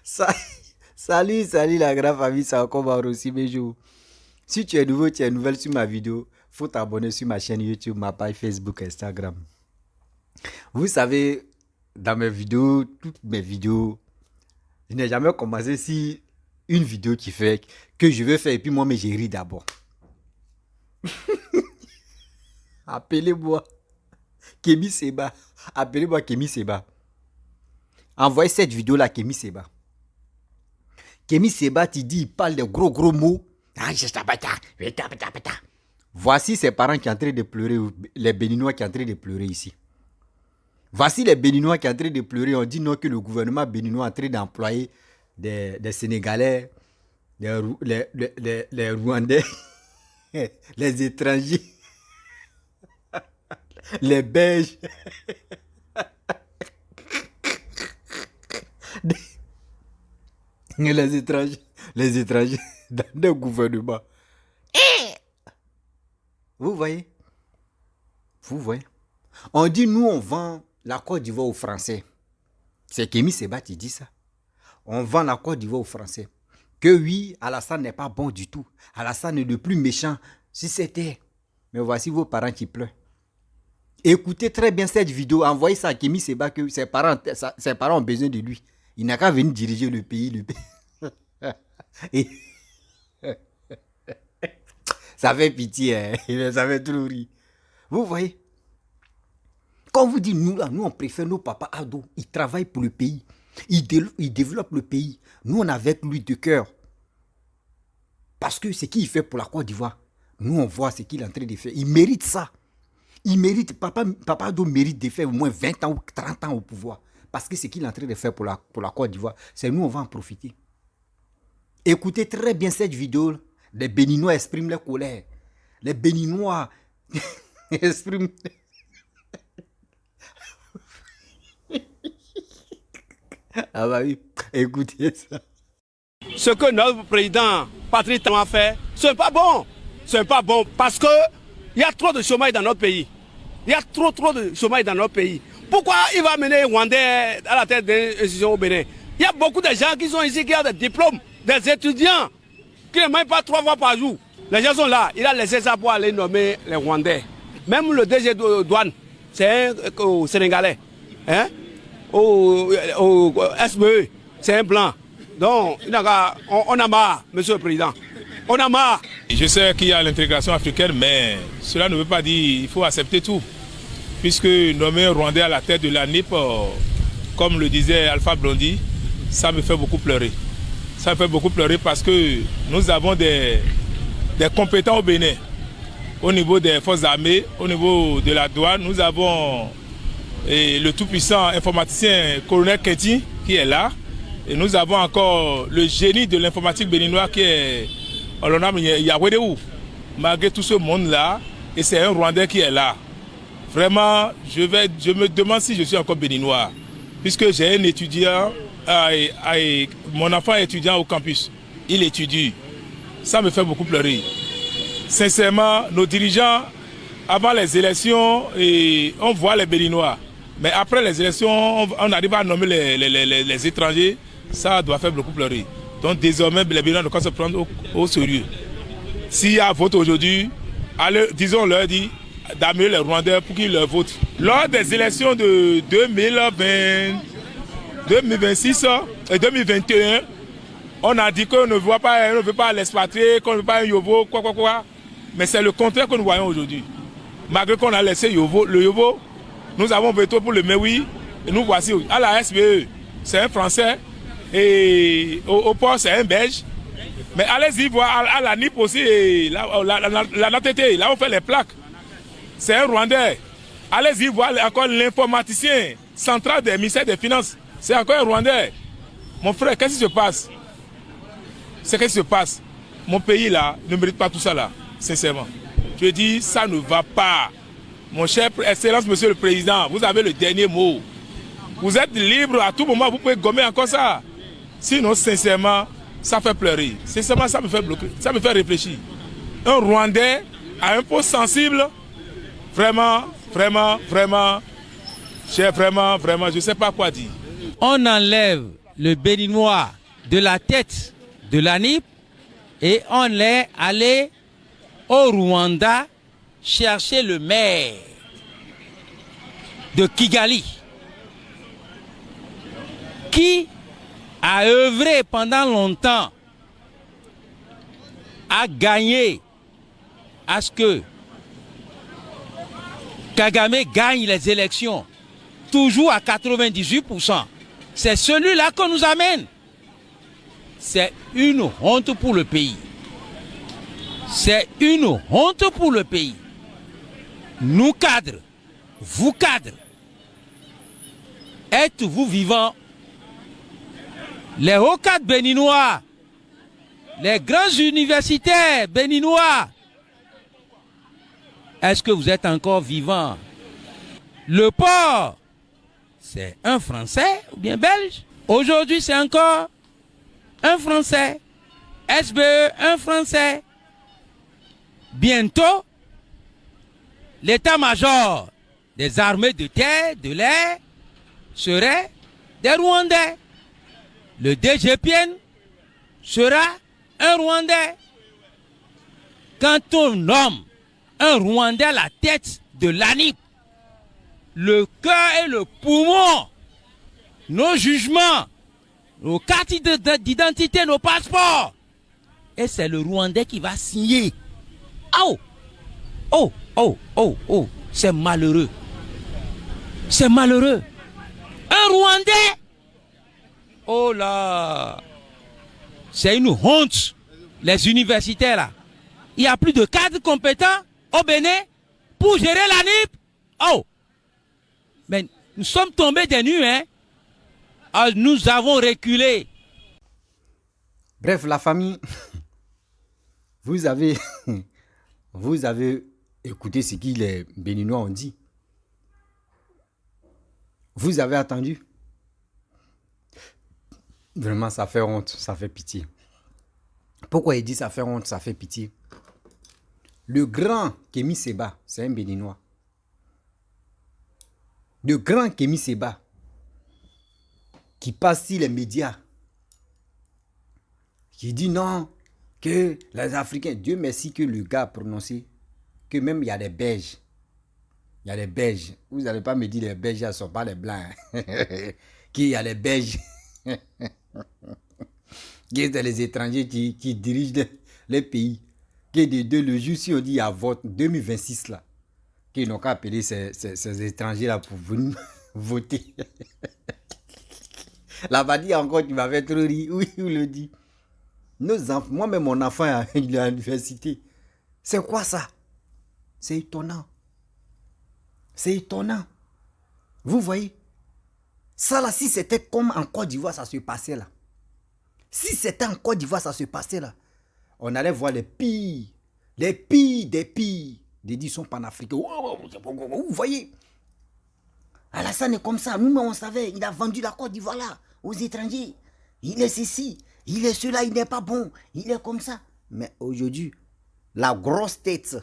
Sa- salut la grande famille, c'est encore Mauro aussi mes jours. Si tu es nouveau, tu es nouvelle sur ma vidéo, faut t'abonner sur ma chaîne YouTube, ma page Facebook, Instagram. Vous savez, dans mes vidéos, toutes mes vidéos, je n'ai jamais commencé si une vidéo qui fait que je veux faire et puis moi, mais j'ai ri d'abord. Appelez-moi Kémy Seba. Appelez-moi Kémy Seba. Envoyez cette vidéo-là à Kémy Seba. Kémy Seba, tu dis, il parle de gros mots. Voici ses parents qui sont en train de pleurer, les Béninois qui sont en train de pleurer ici. Voici les Béninois qui sont en train de pleurer. On dit non que le gouvernement béninois est en train d'employer des Sénégalais, les Rwandais, les étrangers, les Belges, les étrangers dans le gouvernement. Vous voyez? Vous voyez? On dit nous on vend la Côte d'Ivoire aux Français. C'est Kémy Seba qui dit ça. On vend la Côte d'Ivoire aux Français. Que oui, Alassane n'est pas bon du tout. Alassane est le plus méchant si c'était. Mais voici vos parents qui pleurent. Écoutez très bien cette vidéo. Envoyez ça à Kémy Seba que ses parents ont besoin de lui. Il n'a qu'à venir diriger le pays. Et ça fait pitié, hein? Ça fait trop rire. Vous voyez? Quand vous dites nous là, nous on préfère nos papas ados. Ils travaillent pour le pays. Ils développent le pays. Nous on est avec lui de cœur. Parce que ce qu'il fait pour la Côte d'Ivoire, nous on voit ce qu'il est en train de faire. Il mérite ça. Il mérite, papa ado mérite de faire au moins 20 ans ou 30 ans au pouvoir. Parce que ce qu'il est en train de faire pour la Côte d'Ivoire, c'est nous on va en profiter. Écoutez très bien cette vidéo. Les Béninois expriment leur colère. Les Béninois expriment... Ah bah oui, écoutez ça. Ce que notre président Patrice Talon a fait, ce n'est pas bon. Ce n'est pas bon parce qu'il y a trop de chômage dans notre pays. Il y a trop de chômage dans notre pays. Pourquoi il va mener Rwandais à la tête des institutions au Bénin? Il y a beaucoup de gens qui sont ici, qui ont des diplômes, des étudiants, qui ne mangent pas 3 fois par jour. Les gens sont là. Il a laissé ça pour aller nommer les Rwandais. Même le DG de douane, c'est un Sénégalais. Hein? Au SBE, c'est un blanc. Donc, on a marre, monsieur le président. On a marre. Je sais qu'il y a l'intégration africaine, mais cela ne veut pas dire qu'il faut accepter tout. Puisque nommer un Rwandais à la tête de la NIP, comme le disait Alpha Blondy, ça me fait beaucoup pleurer. Ça me fait beaucoup pleurer parce que nous avons des compétents au Bénin. Au niveau des forces armées, au niveau de la douane, nous avons le tout-puissant informaticien colonel Keti qui est là. Et nous avons encore le génie de l'informatique béninois qui est Olonam Yawedeu. Malgré tout ce monde-là, et c'est un Rwandais qui est là. Vraiment, je me demande si je suis encore béninois. Puisque j'ai un étudiant, mon enfant est étudiant au campus. Il étudie. Ça me fait beaucoup pleurer. Sincèrement, nos dirigeants, avant les élections, on voit les Béninois. Mais après les élections, on arrive à nommer les étrangers. Ça doit faire beaucoup pleurer. Donc désormais, les Béninois doivent se prendre au sérieux. S'il y a vote aujourd'hui, disons-leur d'amener les Rwandais pour qu'ils leur votent. Lors des élections de 2026 et 2021, on a dit qu'on ne veut pas l'expatrier, qu'on ne veut pas un Yovo, quoi. Mais c'est le contraire que nous voyons aujourd'hui. Malgré qu'on a laissé le Yovo, nous avons voté pour le Mewi, et nous voici à la SBE, c'est un Français, et au port c'est un Belge. Mais allez-y voir à la NIP aussi, et la NATT, là on fait les plaques. C'est un Rwandais. Allez-y voir encore l'informaticien central des ministères des Finances. C'est encore un Rwandais. Mon frère, qu'est-ce qui se passe? C'est qu'est-ce qui se passe? Mon pays là ne mérite pas tout ça là, sincèrement. Je dis, ça ne va pas. Mon cher Excellence, Monsieur le Président, vous avez le dernier mot. Vous êtes libre à tout moment, vous pouvez gommer encore ça. Sinon, sincèrement, ça fait pleurer. Sincèrement, ça me fait bloquer, ça me fait réfléchir. Un Rwandais à un poste sensible, vraiment, J'ai vraiment, je ne sais pas quoi dire. On enlève le Béninois de la tête de la NIP et on est allé au Rwanda chercher le maire de Kigali qui a œuvré pendant longtemps à gagner à ce que Kagame gagne les élections, toujours à 98%. C'est celui-là qu'on nous amène. C'est une honte pour le pays. C'est une honte pour le pays. Nous cadres, vous cadres, êtes-vous vivants? Les hauts cadres béninois, les grands universitaires béninois, est-ce que vous êtes encore vivants? Le port, c'est un Français ou bien Belge. Aujourd'hui, c'est encore un Français. SBE, un Français. Bientôt, l'état-major des armées de terre, de l'air, serait des Rwandais. Le DGPN sera un Rwandais. Quand on nomme un Rwandais à la tête de l'ANIP, le cœur et le poumon, nos jugements, nos cartes d'identité, nos passeports, et c'est le Rwandais qui va signer. Oh, oh, oh, oh, oh, c'est malheureux. C'est malheureux. Un Rwandais. Oh là, c'est une honte. Les universitaires là, il y a plus de cadres compétents au Bénin pour gérer la NIP. Oh, mais nous sommes tombés des nues, hein. Ah, nous avons reculé. Bref, la famille, vous avez écouté ce que les Béninois ont dit. Vous avez attendu. Vraiment, ça fait honte, ça fait pitié. Pourquoi il dit ça fait honte, ça fait pitié? Le grand Kémy Séba, c'est un Béninois. Le grand Kémy Séba, qui passe sur les médias, qui dit non, que les Africains, Dieu merci que le gars a prononcé, que même il y a des Belges. Il y a des Belges. Vous n'allez pas me dire les Belges ne sont pas les Blancs. Qu'il y a les Belges. Que c'est les étrangers qui dirigent les pays. Que le jour si on dit il y a vote 2026 là, qu'ils n'ont qu'à appeler ces étrangers là pour venir voter. Là-bas dit encore, tu m'avais trop ri. Oui, il le dit. Moi-même, mon enfant à l'université. C'est quoi ça? C'est étonnant. C'est étonnant. Vous voyez? Ça là, si c'était comme en Côte d'Ivoire, ça se passait là. Si c'était en Côte d'Ivoire, ça se passait là. On allait voir les pires des pires des disons panafricains. Vous voyez? Alassane est comme ça. Nous, on savait, il a vendu la Côte d'Ivoire là, aux étrangers. Il est ceci, il est cela, il n'est pas bon. Il est comme ça. Mais aujourd'hui, la grosse tête,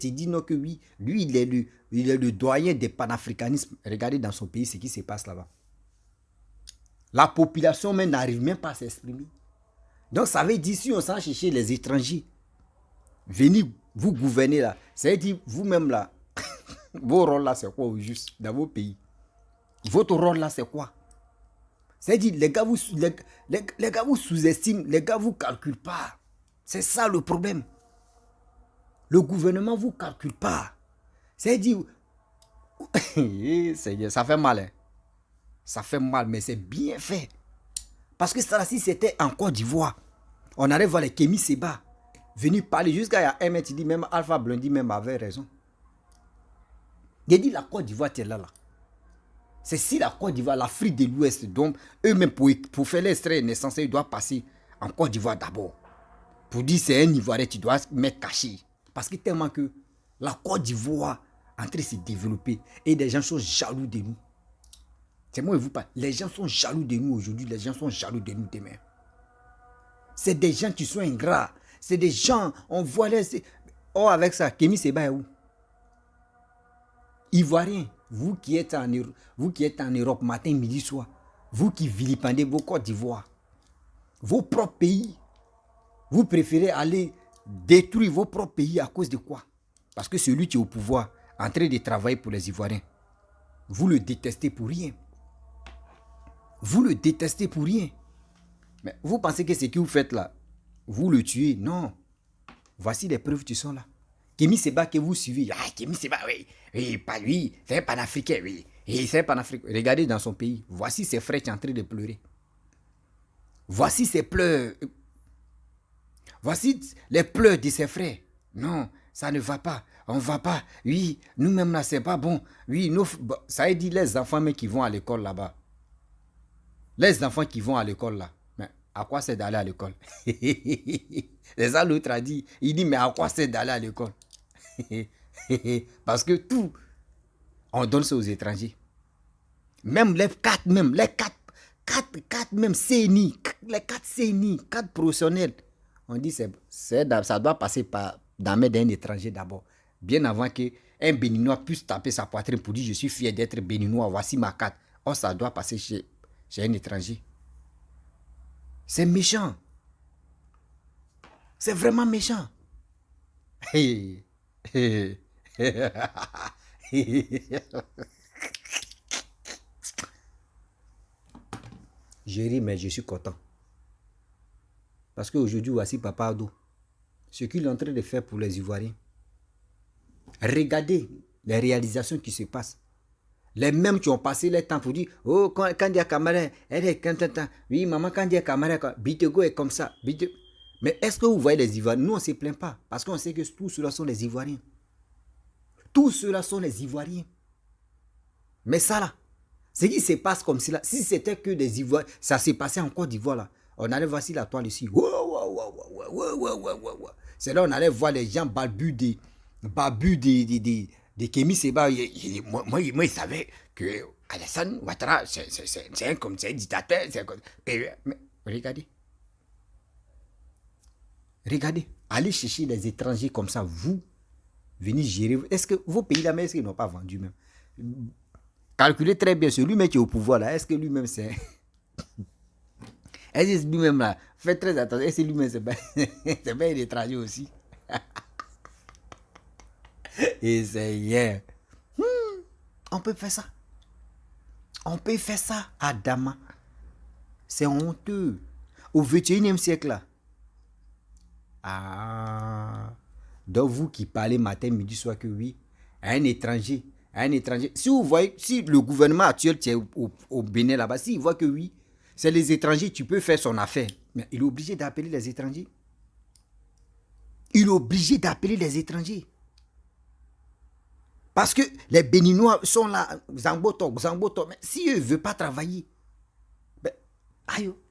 il dit non que oui, lui, il est le doyen des panafricanismes. Regardez dans son pays ce qui se passe là-bas. La population même n'arrive même pas à s'exprimer. Donc ça veut dire, si on s'en chercher les étrangers, venez vous gouverner là. Ça veut dire, vous-même là, vos rôles là, c'est quoi au juste dans vos pays? Votre rôle là, c'est quoi? C'est-à-dire, les gars vous sous-estiment, les gars vous calculent pas. C'est ça le problème. Le gouvernement vous calcule pas. C'est-à-dire, ça fait mal. Hein. Ça fait mal, mais c'est bien fait. Parce que ça, si c'était en Côte d'Ivoire, on allait voir les Kémy Séba venir parler. Jusqu'à un mec, il dit, même Alpha Blondy même avait raison. Il dit, la Côte d'Ivoire, c'est là. C'est si la Côte d'Ivoire, l'Afrique de l'Ouest, donc eux-mêmes, pour faire l'extrait naissance, ils doivent passer en Côte d'Ivoire d'abord. Pour dire c'est un Ivoirien, tu dois mettre caché. Parce que tellement que la Côte d'Ivoire est en train de se développer et des gens sont jaloux de nous. C'est moi et vous pas. Les gens sont jaloux de nous aujourd'hui, les gens sont jaloux de nous demain. C'est des gens qui sont ingrats. C'est des gens, on voit les... Oh, avec ça, Kémy Séba est où? Ivoirien. vous qui êtes en Europe matin, midi, soir, vous qui vilipendez vos Côte d'Ivoire, vos propres pays, vous préférez aller détruire vos propres pays à cause de quoi? Parce que celui qui est au pouvoir, en train de travailler pour les Ivoiriens, vous le détestez pour rien. Vous le détestez pour rien. Mais vous pensez que ce que vous faites là, vous le tuez? Non. Voici les preuves qui sont là. Kémy Séba que vous suivez. Ah, Kémy Séba, oui, pas lui, c'est un panafricain, oui. Et c'est un panafricain. Regardez dans son pays. Voici ses frères qui sont en train de pleurer. Voici ses pleurs. Voici les pleurs de ses frères. Non, ça ne va pas. On ne va pas. Oui, nous-mêmes là, c'est pas bon. Oui, ça veut dire les enfants mais qui vont à l'école là-bas. Les enfants qui vont à l'école là. Mais à quoi c'est d'aller à l'école? C'est ça l'autre a dit. Il dit, mais à quoi c'est d'aller à l'école? Parce que tout, on donne ça aux étrangers. Même les quatre même CNI, les 4 CNI, 4 professionnels. On dit ça doit passer par dans main d'un étranger d'abord. Bien avant qu'un Béninois puisse taper sa poitrine pour dire je suis fier d'être Béninois, voici ma carte. Or, ça doit passer chez un étranger. C'est méchant. C'est vraiment méchant. Je ris, mais je suis content. Parce qu'aujourd'hui, voici Papa Ado. Ce qu'il est en train de faire pour les Ivoiriens. Regardez les réalisations qui se passent. Les mêmes qui ont passé leur temps pour dire, oh, quand il y a camarade, elle est quand oui, maman, quand il y a camarade, Bitego est comme ça. Mais est-ce que vous voyez les Ivoiriens? Nous, on ne se plaint pas. Parce qu'on sait que tous ceux-là sont les Ivoiriens. Tous ceux-là sont les Ivoiriens. Mais ça là, ce qui se passe comme cela, si c'était que des Ivoiriens, ça s'est passé en Côte d'Ivoire là, on allait voir si la toile ici. C'est là on allait voir les gens babus de Kémy Séba. Moi, il savait que Alassane Ouattara, c'est un dictateur. Mais regardez. Regardez. Allez chercher des étrangers comme ça, vous, venez gérer. Est-ce que vos pays là, est-ce qu'ils n'ont pas vendu même? Calculez très bien, celui-même qui est au pouvoir là, est-ce que lui-même c'est... Est-ce que lui-même là, faites très attention, est-ce que lui-même c'est pas un étranger aussi? Et c'est hier. On peut faire ça. On peut faire ça à Dama. C'est honteux. Au 21e siècle là. Ah. Donc vous qui parlez matin, midi, soir que oui, un étranger. Si vous voyez, si le gouvernement actuel qui est au Bénin là-bas, s'il voit que oui, c'est les étrangers, tu peux faire son affaire. Mais il est obligé d'appeler les étrangers. Il est obligé d'appeler les étrangers. Parce que les Béninois sont là, Zamboto. Mais si eux ne veulent pas travailler, ben,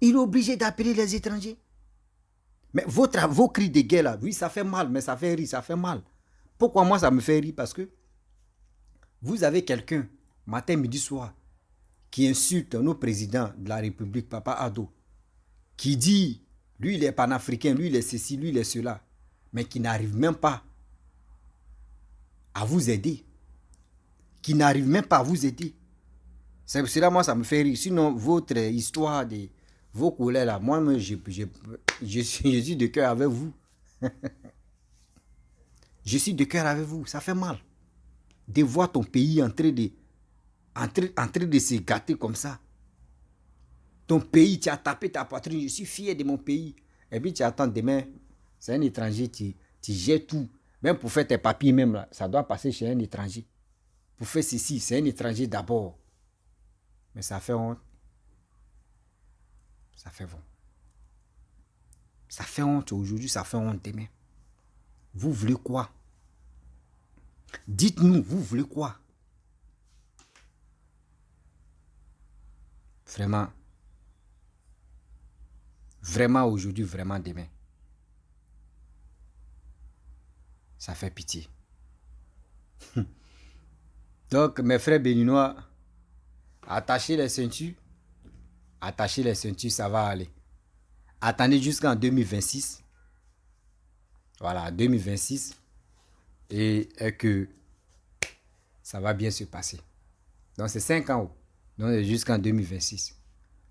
il est obligé d'appeler les étrangers. Mais vos cris de guerre là, oui, ça fait mal, mais ça fait rire, ça fait mal. Pourquoi moi ça me fait rire? Parce que vous avez quelqu'un, matin, midi, soir, qui insulte nos présidents de la République, Papa Ado, qui dit, lui il est panafricain, lui il est ceci, lui il est cela, mais qui n'arrive même pas à vous aider. Qui n'arrive même pas à vous aider. C'est pour cela, moi, ça me fait rire. Sinon, votre histoire de vos colères là, moi, je suis de cœur avec vous. Je suis de cœur avec vous. Ça fait mal de voir ton pays en train de se gâter comme ça. Ton pays, tu as tapé ta poitrine. Je suis fier de mon pays. Et puis tu attends demain, c'est un étranger, tu jettes tout. Même pour faire tes papiers, même là, ça doit passer chez un étranger. Pour faire ceci, c'est un étranger d'abord. Mais ça fait honte. Ça fait honte. Ça fait honte aujourd'hui, ça fait honte demain. Vous voulez quoi? Dites-nous, vous voulez quoi? Vraiment. Vraiment aujourd'hui, vraiment demain. Ça fait pitié. Donc, mes frères béninois, attachez les ceintures. Attachez les ceintures, ça va aller. Attendez jusqu'en 2026. Voilà, 2026. Et que ça va bien se passer. Donc c'est 5 ans. Donc jusqu'en 2026.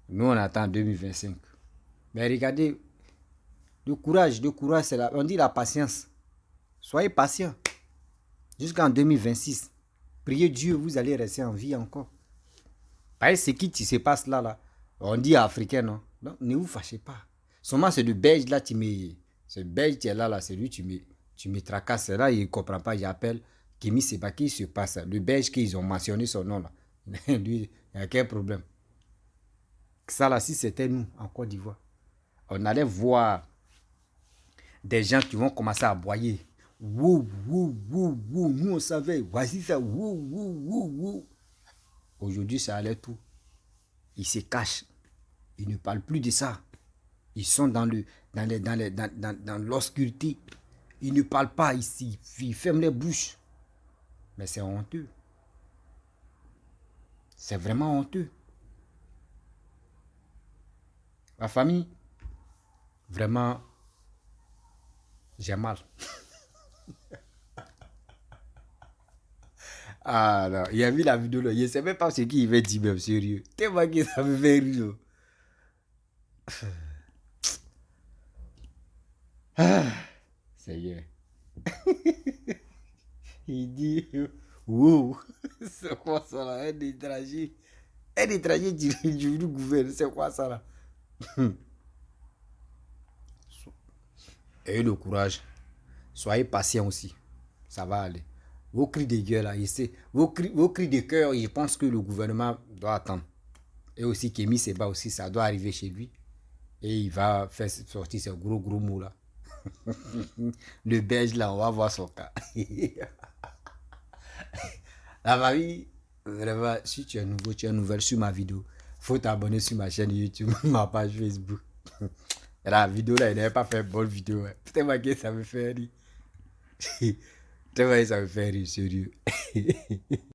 Nous, on attend 2025. Mais regardez, le courage, c'est on dit la patience. Soyez patient. Jusqu'en 2026. Priez Dieu, vous allez rester en vie encore. Parce que ce qui se passe là, on dit africain, non? Donc ne vous fâchez pas. Seulement c'est le Belge là, ce Belge qui est là, c'est lui, tu me tracasses. Là, il ne comprend pas, j'appelle Kémy Séba, qui se passe. Le Belge qu'ils ont mentionné son nom là. Lui, il n'y a quel problème. Ça là, si c'était nous, en Côte d'Ivoire, on allait voir des gens qui vont commencer à aboyer. Wouh, wouh, wouh, wouh, nous on savait, voici ça, wouh, wouh, wouh, wouh. Aujourd'hui, ça allait tout. Ils se cachent. Ils ne parlent plus de ça. Ils sont dans l'obscurité. Ils ne parlent pas ici. Ils ferment les bouches. Mais c'est honteux. C'est vraiment honteux. Ma famille, vraiment, j'ai mal. Ah non, il a vu la vidéo là. Je ne sais même pas ce qu'il va dire, même sérieux. Tellement que ça me fait rire. Ah, Seigneur. Il dit, wow, c'est quoi ça là? Un étranger du gouvernement, c'est quoi ça là? Ayez le courage. Soyez patient aussi. Ça va aller. Vos cris de gueule là, vos cris de cœur, je pense que le gouvernement doit attendre. Et aussi Kémy Séba aussi, ça doit arriver chez lui. Et il va faire sortir ce gros mots là. Le Belge là, on va voir son cas. La famille, vraiment, si tu es nouveau, tu es nouvelle sur ma vidéo, faut t'abonner sur ma chaîne YouTube, ma page Facebook. La vidéo là, il n'avait pas fait une bonne vidéo. Putain, que ça me fait rire. Tellement ça me fait rire, sérieux.